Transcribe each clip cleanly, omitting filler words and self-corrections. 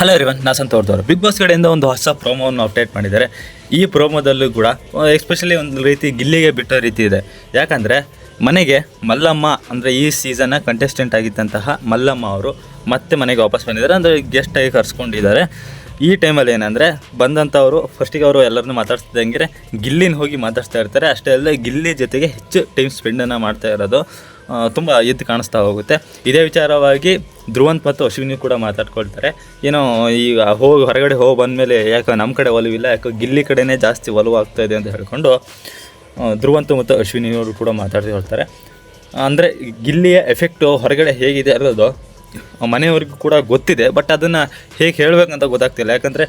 Hello everyone, ನಾ ಸಂತೋರ್ದವರು big boss ಕಡೆಯಿಂದ ಒಂದು ಹೊಸ ಪ್ರೋಮೋವನ್ನು ಅಪ್ಡೇಟ್ ಮಾಡಿದ್ದಾರೆ. ಈ ಪ್ರೋಮೋದಲ್ಲೂ ಕೂಡ ಎಸ್ಪೆಷಲಿ ಒಂದು ರೀತಿ ಗಿಲ್ಲಿಗೆ ಬಿಟ್ಟ ರೀತಿ ಇದೆ. ಯಾಕಂದರೆ ಮನೆಗೆ ಮಲ್ಲಮ್ಮ ಅಂದರೆ ಈ ಸೀಸನ್ನ ಕಂಟೆಸ್ಟೆಂಟ್ ಆಗಿದ್ದಂತಹ ಮಲ್ಲಮ್ಮ ಅವರು ಮತ್ತೆ ಮನೆಗೆ ವಾಪಸ್ ಬಂದಿದ್ದಾರೆ. ಅಂದರೆ ಗೆಸ್ಟಾಗಿ ಕರ್ಸ್ಕೊಂಡಿದ್ದಾರೆ. ಈ ಟೈಮಲ್ಲಿ ಏನಂದರೆ ಬಂದಂಥವರು ಫಸ್ಟಿಗೆ ಅವರು ಎಲ್ಲರನ್ನೂ ಮಾತಾಡ್ತಿದ್ದಂಗೆ ಗಿಲ್ಲಿನ ಹೋಗಿ ಮಾತಾಡ್ತಾ ಇರ್ತಾರೆ. ಅಷ್ಟೇ ಅಲ್ಲದೆ ಗಿಲ್ಲಿ ಜೊತೆಗೆ ಹೆಚ್ಚು ಟೈಮ್ ಸ್ಪೆಂಡನ್ನು ಮಾಡ್ತಾ ಇರೋದು ತುಂಬ ಎದ್ದು ಕಾಣಿಸ್ತಾ ಹೋಗುತ್ತೆ. ಇದೇ ವಿಚಾರವಾಗಿ ಧ್ರುವಂತ್ ಮತ್ತು ಅಶ್ವಿನಿ ಕೂಡ ಮಾತಾಡ್ಕೊಳ್ತಾರೆ. ಏನೋ ಈಗ ಹೊರಗಡೆ ಬಂದಮೇಲೆ ಯಾಕೆ ನಮ್ಮ ಕಡೆ ಒಲವಿಲ್ಲ, ಯಾಕೆ ಗಿಲ್ಲಿ ಕಡೆನೇ ಜಾಸ್ತಿ ಒಲವು ಆಗ್ತಾ ಇದೆ ಅಂತ ಹೇಳ್ಕೊಂಡು ಧ್ರುವಂತ್ ಮತ್ತು ಅಶ್ವಿನಿಯವರು ಕೂಡ ಮಾತಾಡ್ತಿರ್ತಾರೆ. ಅಂದರೆ ಗಿಲ್ಲಿಯ ಎಫೆಕ್ಟು ಹೊರಗಡೆ ಹೇಗಿದೆ ಅನ್ನೋದು ಮನೆಯವ್ರಿಗೂ ಕೂಡ ಗೊತ್ತಿದೆ. ಬಟ್ ಅದನ್ನು ಹೇಗೆ ಹೇಳಬೇಕಂತ ಗೊತ್ತಾಗ್ತಿಲ್ಲ. ಯಾಕಂದರೆ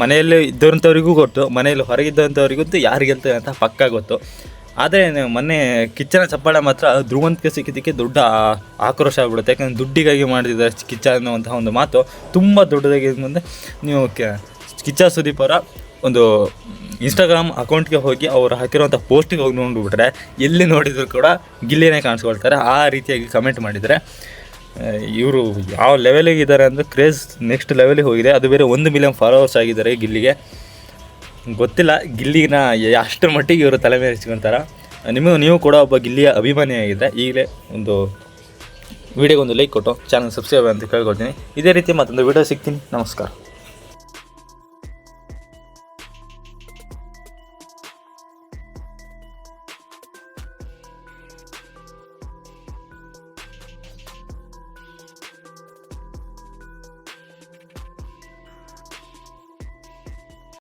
ಮನೆಯಲ್ಲಿ ಇದ್ದಂಥವ್ರಿಗೂ ಗೊತ್ತು, ಮನೆಯಲ್ಲಿ ಹೊರಗಿದ್ದಂಥವ್ರಿಗಂತೂ ಯಾರು ಗೆಲ್ತದೆ ಅಂತ ಪಕ್ಕಾ ಗೊತ್ತು. ಆದರೆ ಮೊನ್ನೆ ಕಿಚ್ಚನ ಚಪ್ಪಾಳೆ ಮಾತ್ರ ಧ್ರುವಂತ್ಗೆ ಸಿಕ್ಕಿದ್ದಕ್ಕೆ ದೊಡ್ಡ ಆಕ್ರೋಶ ಆಗ್ಬಿಡುತ್ತೆ. ಯಾಕಂದರೆ ದುಡ್ಡಿಗಾಗಿ ಮಾಡಿದ್ದಾರೆ ಕಿಚ್ಚ ಅನ್ನುವಂತಹ ಒಂದು ಮಾತು ತುಂಬ ದೊಡ್ಡದಾಗಿ. ಮುಂದೆ ನೀವು ಕಿಚ್ಚ ಸುದೀಪ್ ಅವರ ಒಂದು ಇನ್ಸ್ಟಾಗ್ರಾಮ್ ಅಕೌಂಟ್ಗೆ ಹೋಗಿ ಅವರು ಹಾಕಿರುವಂಥ ಪೋಸ್ಟಿಗೆ ಹೋಗಿ ನೋಡಿಬಿಟ್ರೆ ಎಲ್ಲಿ ನೋಡಿದ್ರು ಕೂಡ ಗಿಲ್ಲಿನೇ ಕಾಣಿಸ್ಕೊಳ್ತಾರೆ. ಆ ರೀತಿಯಾಗಿ ಕಮೆಂಟ್ ಮಾಡಿದರೆ ಇವರು ಯಾವ ಲೆವೆಲಿಗೆ ಇದ್ದಾರೆ ಅಂದರೆ ಕ್ರೇಜ್ ನೆಕ್ಸ್ಟ್ ಲೆವೆಲಿಗೆ ಹೋಗಿದೆ. ಅದು ಬೇರೆ 1 ಮಿಲಿಯನ್ ಫಾಲೋವರ್ಸ್ ಆಗಿದ್ದಾರೆ ಗಿಲ್ಲಿಗೆ. ಗೊತ್ತಿಲ್ಲ ಗಿಲ್ಲಿನ ಅಷ್ಟರ ಮಟ್ಟಿಗೆ ಇವರು ತಲೆ ಮೇಲೆ ಹಚ್ಕೊಳ್ತಾರೆ. ನೀವು ಕೂಡ ಒಬ್ಬ ಗಿಲ್ಲಿಯ ಅಭಿಮಾನಿಯಾಗಿದ್ದರೆ ಈಗಲೇ ಒಂದು ವಿಡಿಯೋಗೊಂದು ಲೈಕ್ ಕೊಟ್ಟು ಚಾನಲ್ ಸಬ್ಸ್ಕ್ರೈಬ್ ಅಂತ ಕೇಳ್ಕೊಳ್ತೀನಿ. ಇದೇ ರೀತಿ ಮತ್ತೊಂದು ವಿಡಿಯೋ ಸಿಗ್ತೀನಿ. ನಮಸ್ಕಾರ.